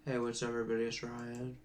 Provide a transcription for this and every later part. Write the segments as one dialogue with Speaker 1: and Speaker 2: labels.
Speaker 1: Hey, what's up, everybody? It's Ryan.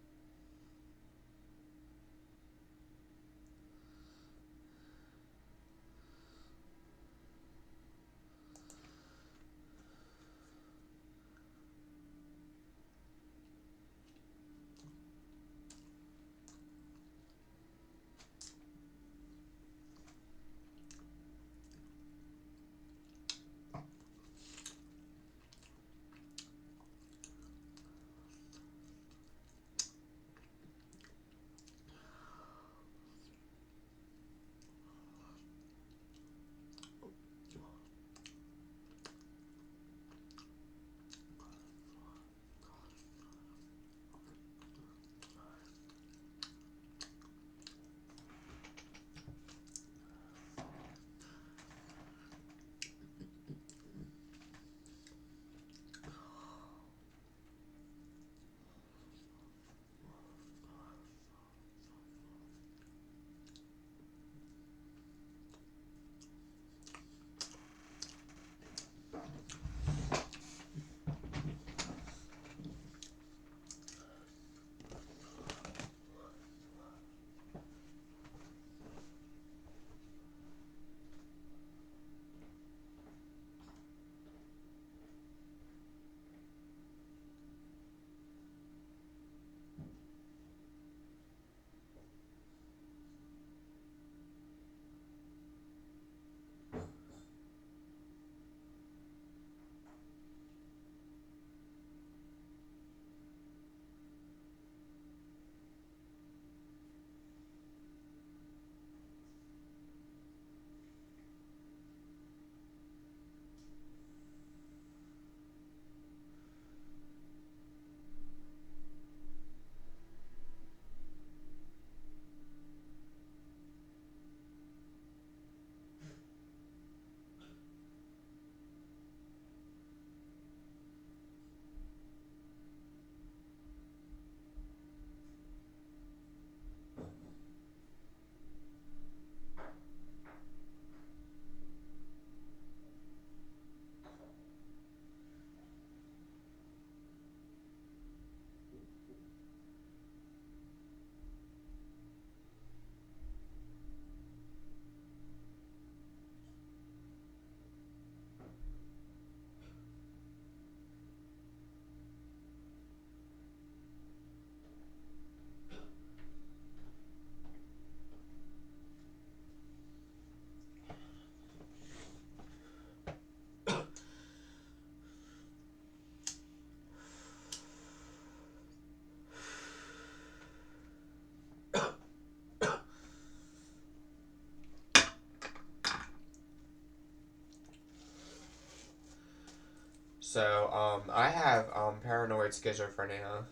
Speaker 1: So, I have paranoid schizophrenia.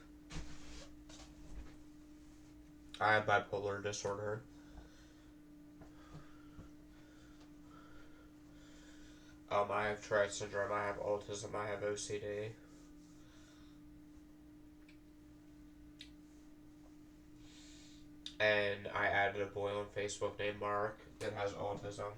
Speaker 1: I have bipolar disorder. I have tourettes syndrome. I have autism. I have OCD. And I added a boy on Facebook named Mark that has autism.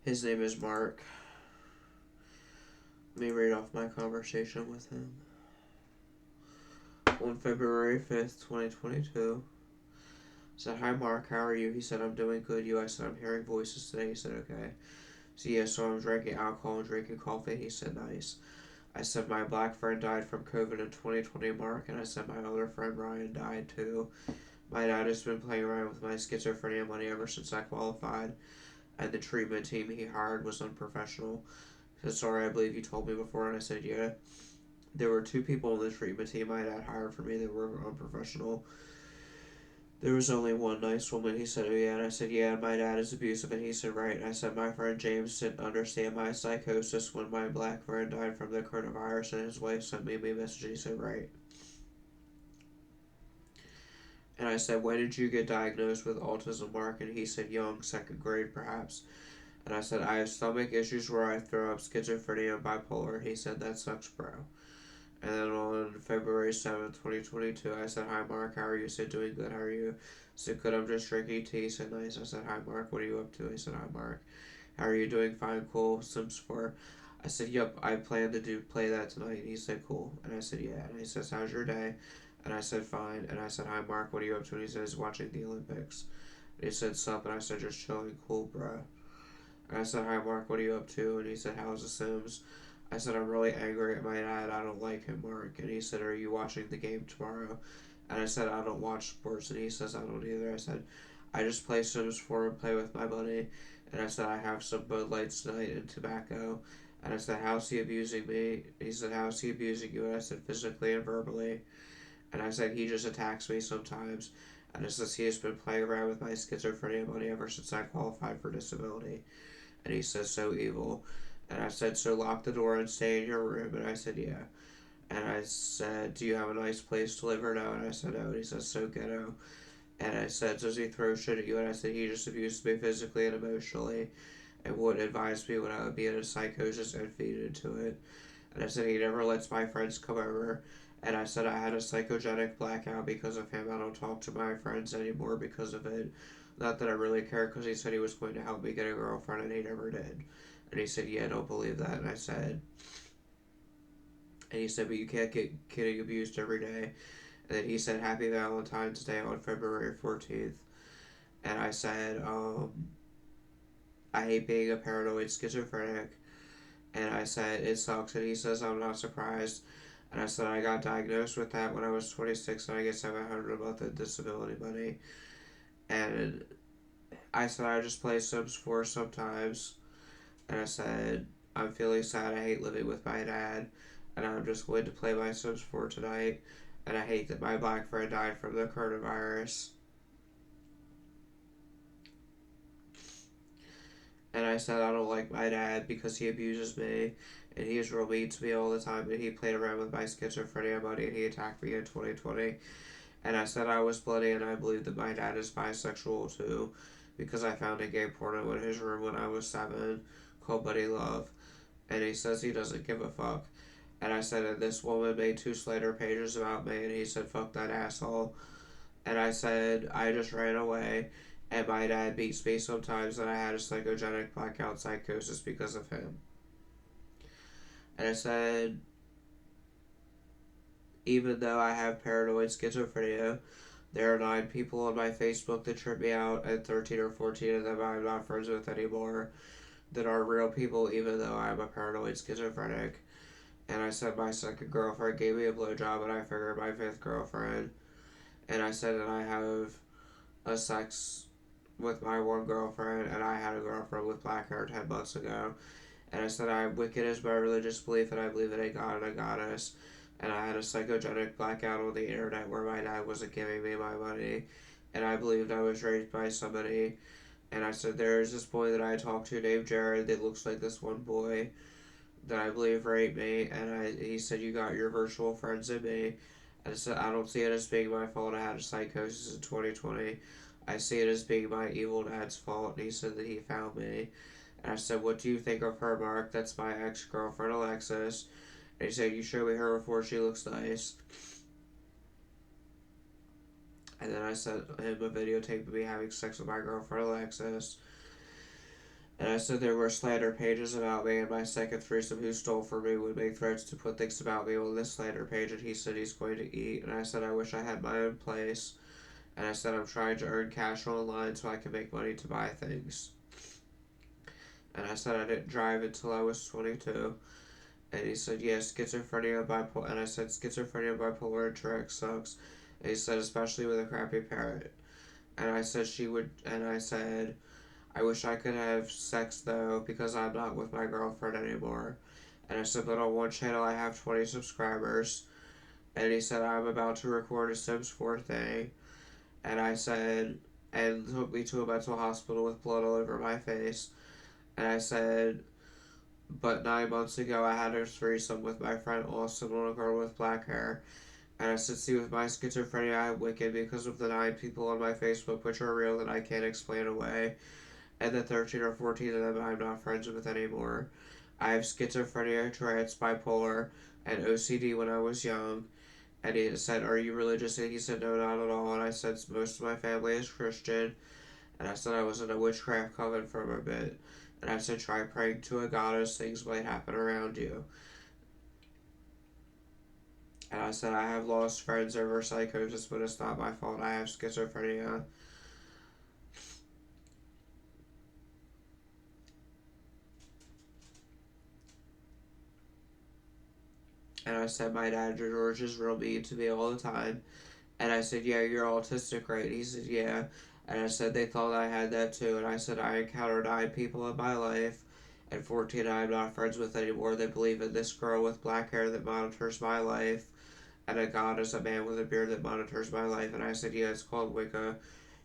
Speaker 1: His name is Mark. Let me read off my conversation with him. On February 5th, 2022. I said, "Hi Mark, how are you?" He said, "I'm doing good." I said, "I'm hearing voices today." He said, "Okay." So yeah, so I'm drinking alcohol and drinking coffee. He said, nice. I said, my black friend died from COVID in 2020, Mark, and I said, my other friend Ryan died too. My dad has been playing around with my schizophrenia money ever since I qualified, and the treatment team he hired was unprofessional. He said, sorry, I believe you told me before, and I said, yeah. There were two people on the treatment team my dad hired for me that were unprofessional. There was only one nice woman. He said, oh yeah, and I said, yeah, my dad is abusive, and he said, right. And I said, my friend James didn't understand my psychosis when my black friend died from the coronavirus, and his wife sent me a message, and he said, right. And I said, when did you get diagnosed with autism, Mark? And he said, young, second grade, perhaps. And I said, I have stomach issues where I throw up, schizophrenia, and bipolar. And he said, that sucks, bro. And then on February 7th, 2022, I said, hi, Mark, how are you? He said, doing good, how are you? I said, good, I'm just drinking tea. He said, nice. I said, hi, Mark, what are you up to? He said, hi, Mark, how are you doing? Fine, cool, Sims 4. I said, yep, I plan to play that tonight. And he said, cool. And I said, yeah. And he says, how's your day? And I said, fine. And I said, hi, Mark, what are you up to? And he says, watching the Olympics. And he said, sup? And I said, just chilling, cool, bruh. And I said, hi, Mark, what are you up to? And he said, how's the Sims? I said, I'm really angry at my dad. I don't like him, Mark. And he said, are you watching the game tomorrow? And I said, I don't watch sports. And he says, I don't either. I said, I just play Sims 4 and play with my buddy. And I said, I have some Bud Lights tonight and tobacco. And I said, how's he abusing me? And he said, how's he abusing you? And I said, physically and verbally. And I said, he just attacks me sometimes. And I says, he has been playing around with my schizophrenia money ever since I qualified for disability. And he says, so evil. And I said, so lock the door and stay in your room. And I said, yeah. And I said, do you have a nice place to live or no? And I said, no. And he says, so ghetto. And I said, does he throw shit at you? And I said, he just abused me physically and emotionally and wouldn't advise me when I would be in a psychosis and feed into it. And I said, he never lets my friends come over. And I said, I had a psychogenic blackout because of him. I don't talk to my friends anymore because of it. Not that I really care, because he said he was going to help me get a girlfriend and he never did. And he said, yeah, don't believe that. And I said, and he said, but you can't get getting abused every day. And then he said, happy Valentine's Day on February 14th. And I said, I hate being a paranoid schizophrenic. And I said, it sucks. And he says, I'm not surprised. And I said, I got diagnosed with that when I was 26 and I get $700 a month in disability money. And I said, I just play Sims 4 sometimes. And I said, I'm feeling sad. I hate living with my dad. And I'm just going to play my Sims 4 tonight. And I hate that my black friend died from the coronavirus. And I said, I don't like my dad because he abuses me. And he is real mean to me all the time. And he played around with my schizophrenia money. And he attacked me in 2020. And I said I was bloody. And I believe that my dad is bisexual too. Because I found a gay porno in his room when I was 7 called Buddy Love. And he says he doesn't give a fuck. And I said, and this woman made 2 slander pages about me. And he said, fuck that asshole. And I said, I just ran away. And my dad beats me sometimes. And I had a psychogenic blackout psychosis because of him. And I said, even though I have paranoid schizophrenia, there are 9 people on my Facebook that trip me out, and 13 or 14 of them I'm not friends with anymore, that are real people, even though I'm a paranoid schizophrenic. And I said my second girlfriend gave me a blowjob, and I figured my 5th girlfriend. And I said that I have a sex with my one girlfriend, and I had a girlfriend with black hair 10 months ago. And I said I'm wicked as my religious belief, and I believe in a God and a goddess. And I had a psychogenic blackout on the internet where my dad wasn't giving me my money. And I believed I was raped by somebody. And I said, there's this boy that I talked to named Jared that looks like this one boy that I believe raped me. And he said, you got your virtual friends in me. And I said, I don't see it as being my fault. I had a psychosis in 2020. I see it as being my evil dad's fault. And he said that he found me. And I said, what do you think of her, Mark? That's my ex-girlfriend, Alexis. And he said, you show me her before, she looks nice. And then I sent him a videotape of me having sex with my girlfriend, Alexis. And I said there were slander pages about me, and my second threesome who stole from me would make threats to put things about me on this slander page, and he said he's going to eat. And I said I wish I had my own place. And I said I'm trying to earn cash online so I can make money to buy things. And I said I didn't drive until I was 22. And he said, yeah, schizophrenia, bipolar. And I said, schizophrenia, bipolar, and Tourette's sucks. And he said, especially with a crappy parent. And I said, and I said, I wish I could have sex though, because I'm not with my girlfriend anymore. And I said, but on one channel I have 20 subscribers. And he said, I'm about to record a Sims 4 thing. And I said, and took me to a mental hospital with blood all over my face. And I said, but 9 months ago I had a threesome with my friend Austin on a girl with black hair. And I said, see, with my schizophrenia I'm wicked because of the 9 people on my Facebook which are real that I can't explain away. And the 13 or 14 of them I'm not friends with anymore. I have schizophrenia, Tourette's, bipolar, and OCD when I was young. And he said, are you religious? And he said, no, not at all. And I said, most of my family is Christian. And I said, I was in a witchcraft coven for a bit. And I said, try praying to a goddess, things might happen around you. And I said, I have lost friends over psychosis, but it's not my fault. I have schizophrenia. And I said, my dad, George, is real mean to me all the time. And I said, yeah, you're autistic, right? And he said, yeah. And I said, they thought I had that too. And I said, I encountered 9 people in my life, and 14 I'm not friends with anymore. They believe in this girl with black hair that monitors my life, and a god is a man with a beard that monitors my life. And I said, yeah, it's called Wicca.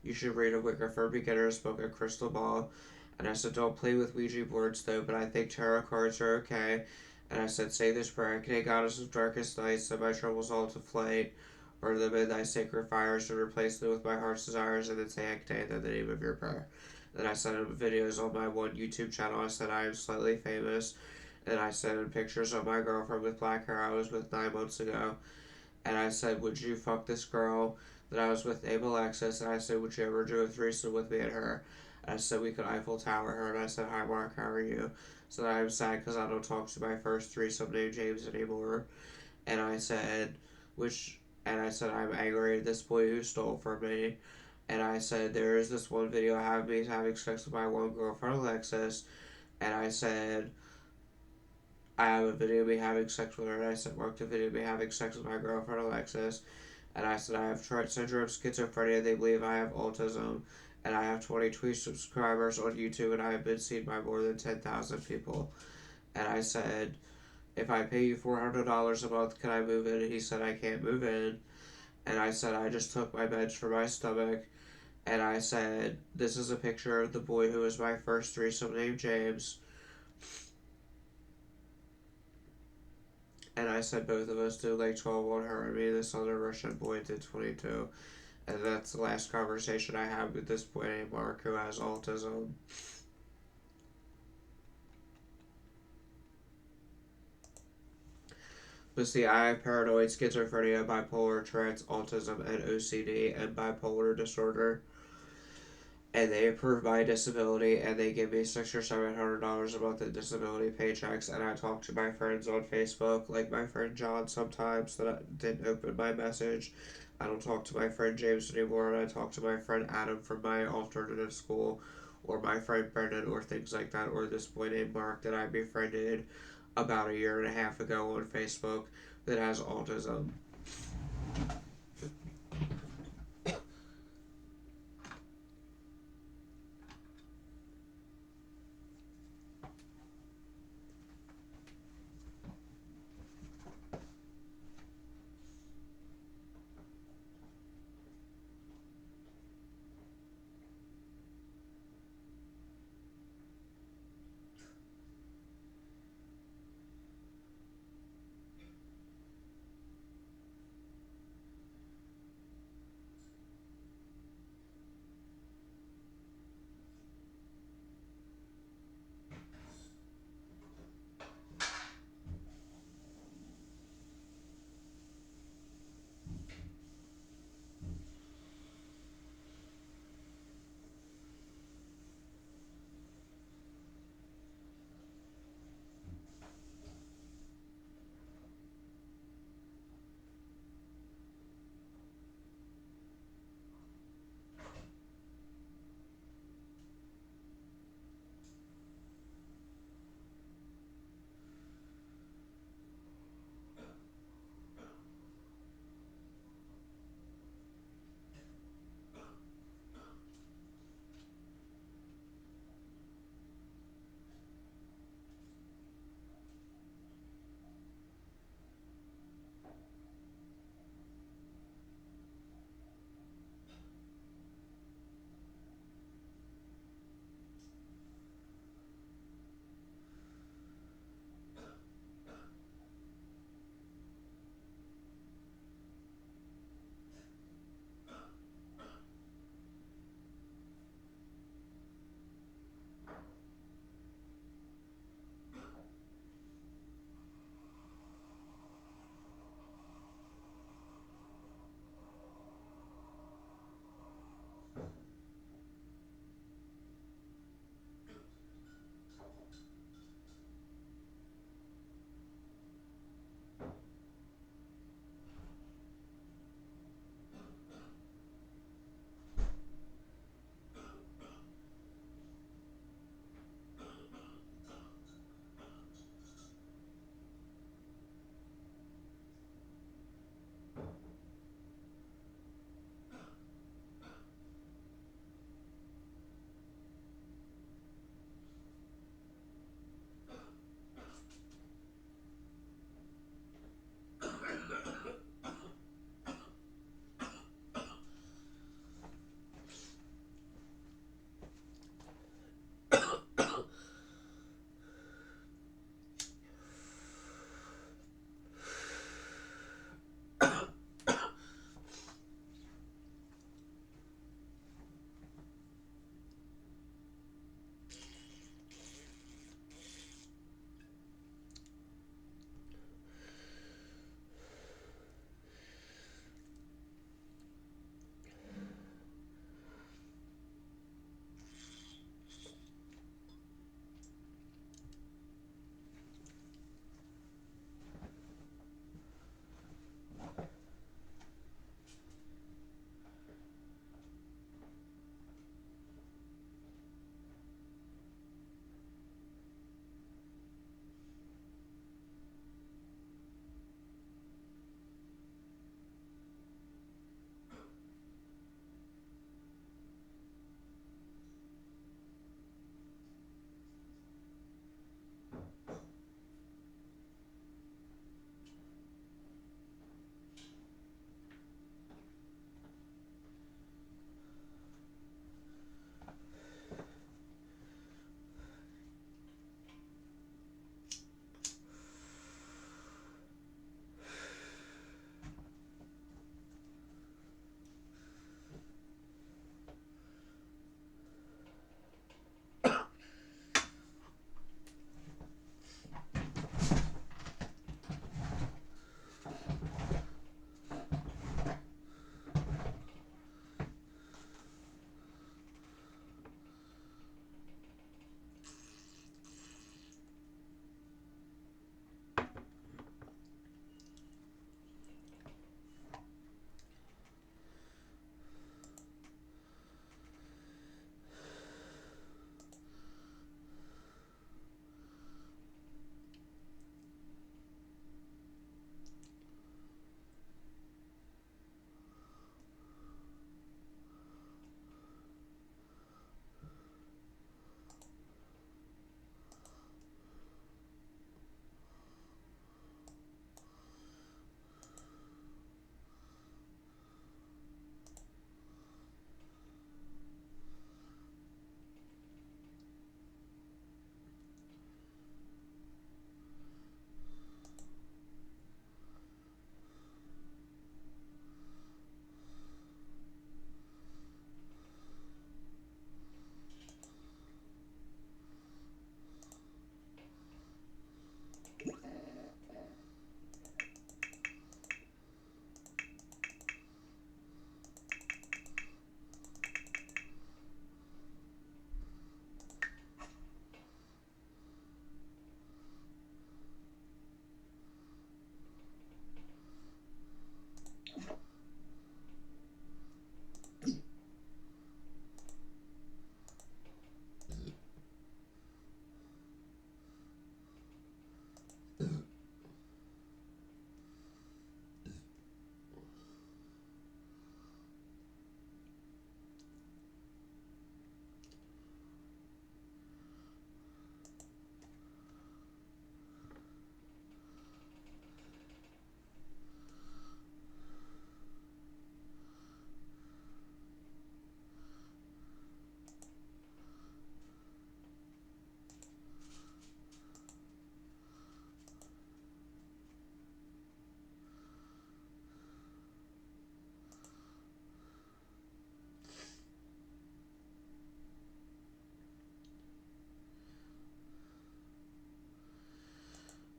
Speaker 1: You should read a Wicca for Beginners book, A Crystal Ball. And I said, don't play with Ouija boards though, but I think tarot cards are okay. And I said, say this prayer, Today, goddess of darkest nights, set my troubles all to flight, or the midnight sacred fires, to replace them with my heart's desires, and then say Hecate in the name of your prayer. Then I sent him videos on my one YouTube channel. I said, I am slightly famous. And I sent him pictures of my girlfriend with black hair I was with 9 months ago. And I said, would you fuck this girl that I was with named Alexis? And I said, would you ever do a threesome with me and her? And I said, we could Eiffel Tower her. And I said, hi Mark, how are you? So I'm sad because I don't talk to my first threesome named James anymore. And I said, I'm angry at this boy who stole from me. And I said, there is this one video of me having sex with my one girlfriend Alexis. And I said, I have a video of me having sex with her. And I said, Mark, the video of me having sex with my girlfriend Alexis. And I said, I have Tourette's syndrome, schizophrenia. They believe I have autism. And I have 22 subscribers on YouTube, and I have been seen by more than 10,000 people. And I said, if I pay you $400 a month, can I move in? And he said, I can't move in. And I said, I just took my meds for my stomach. And I said, this is a picture of the boy who was my first threesome named James. And I said, both of us did like 12 on her and me. This other Russian boy did 22. And that's the last conversation I had with this boy named Mark who has autism. But see, I have paranoid schizophrenia, bipolar, Tourette's, autism, and OCD, and bipolar disorder. And they approve my disability, and they give me $600 or $700 a month in disability paychecks. And I talk to my friends on Facebook, like my friend John sometimes that I didn't open my message. I don't talk to my friend James anymore, and I talk to my friend Adam from my alternative school, or my friend Brendan, or things like that, or this boy named Mark that I befriended about a year and a half ago on Facebook that has autism.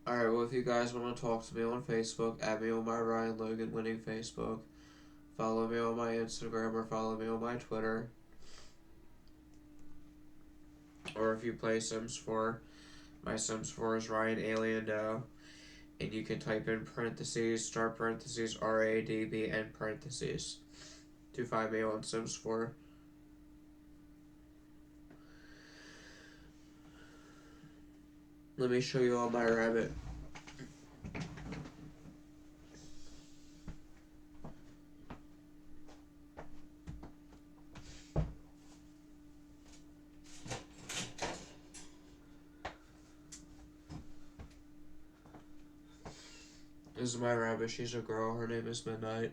Speaker 1: Alright, well, if you guys want to talk to me on Facebook, add me on my Ryan Logan Winning Facebook. Follow me on my Instagram or follow me on my Twitter. Or if you play Sims 4, my Sims 4 is Ryan Alien Doe. And you can type in parentheses, start parentheses, RADB, end parentheses to find me on Sims 4. Let me show you all my rabbit. This is my rabbit. She's a girl. Her name is Midnight.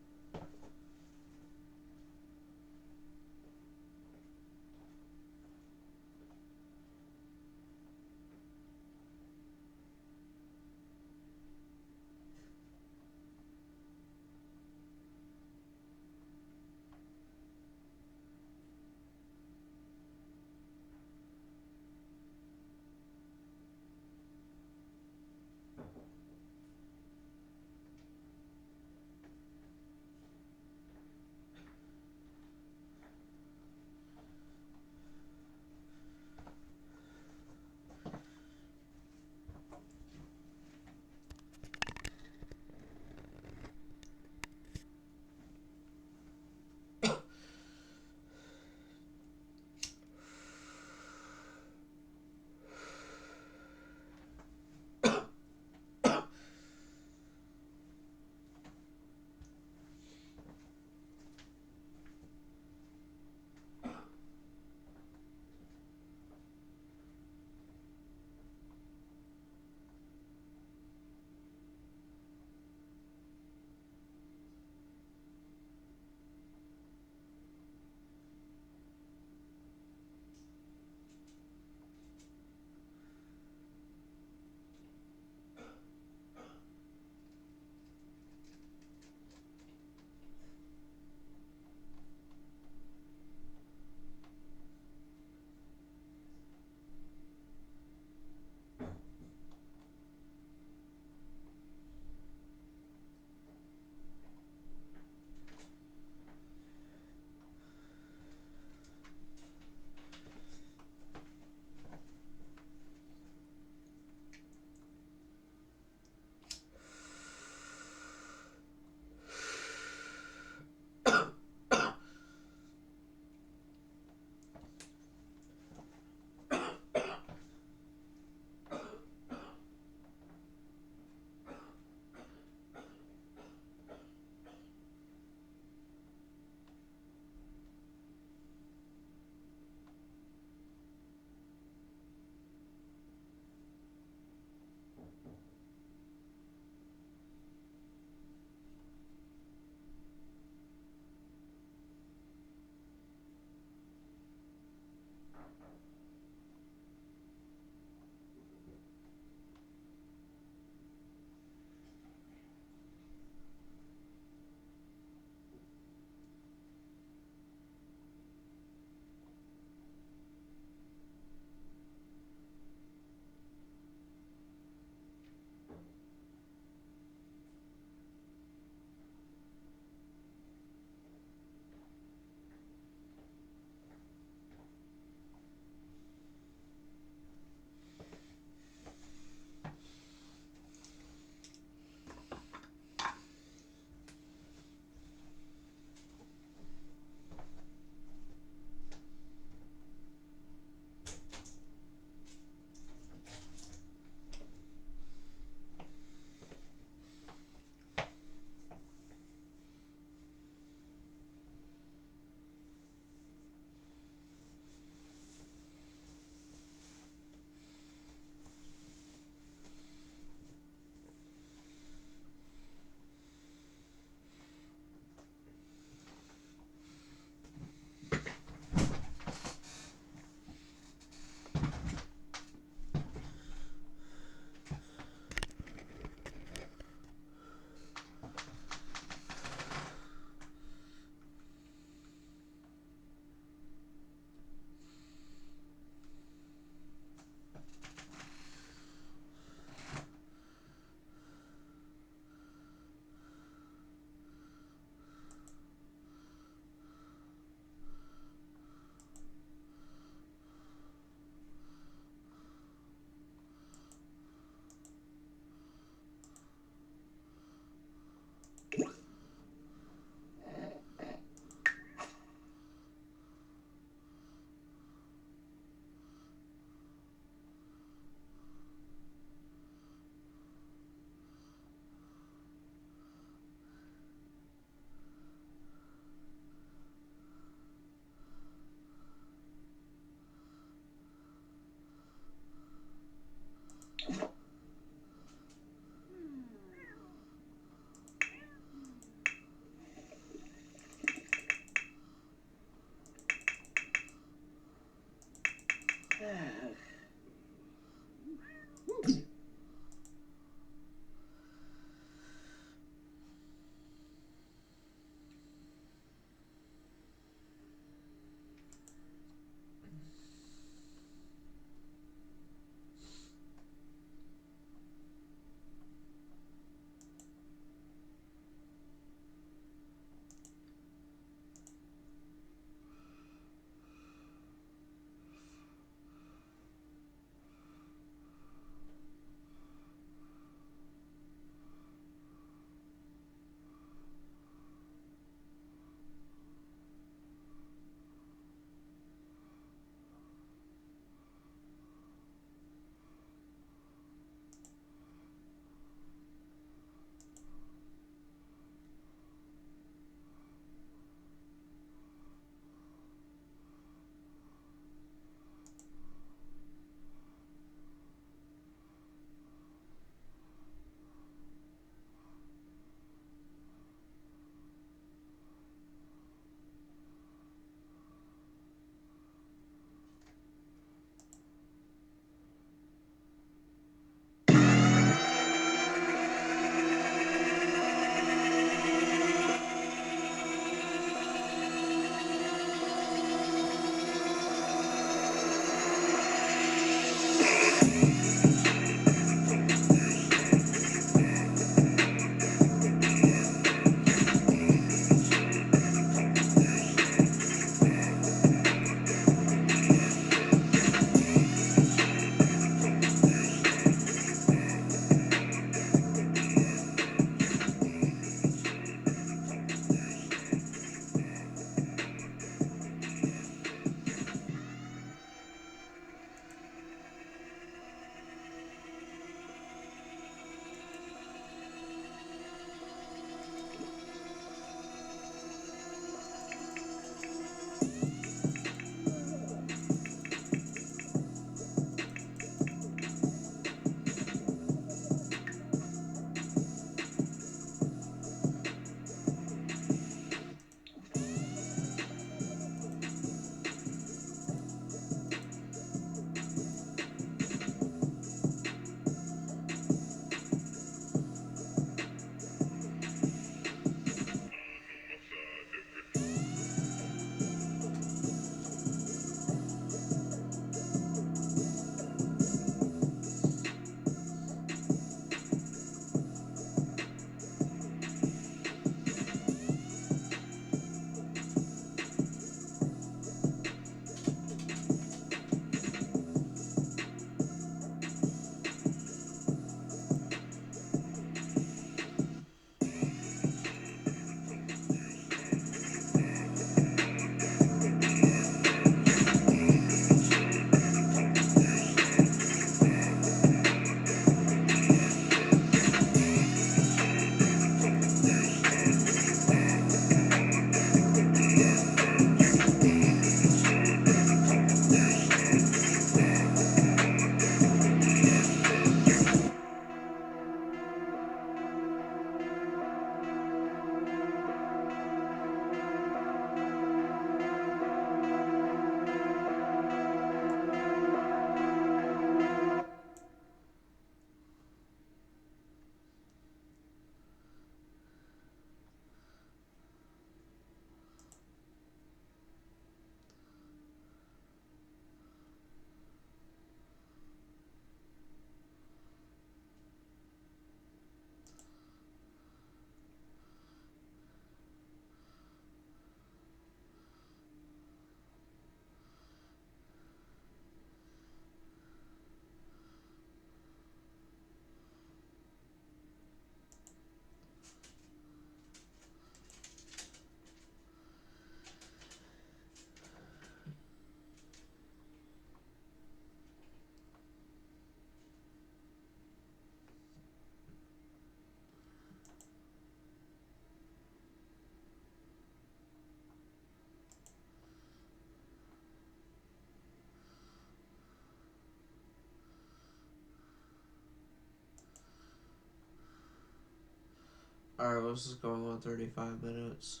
Speaker 1: Alright, well, this is going on 35 minutes.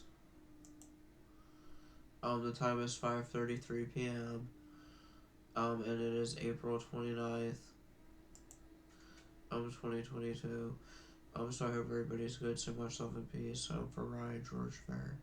Speaker 1: The time is 5:33 p.m. And it is April 29th, 2022. So I hope everybody's good. So much love and peace. For Ryan George Fair.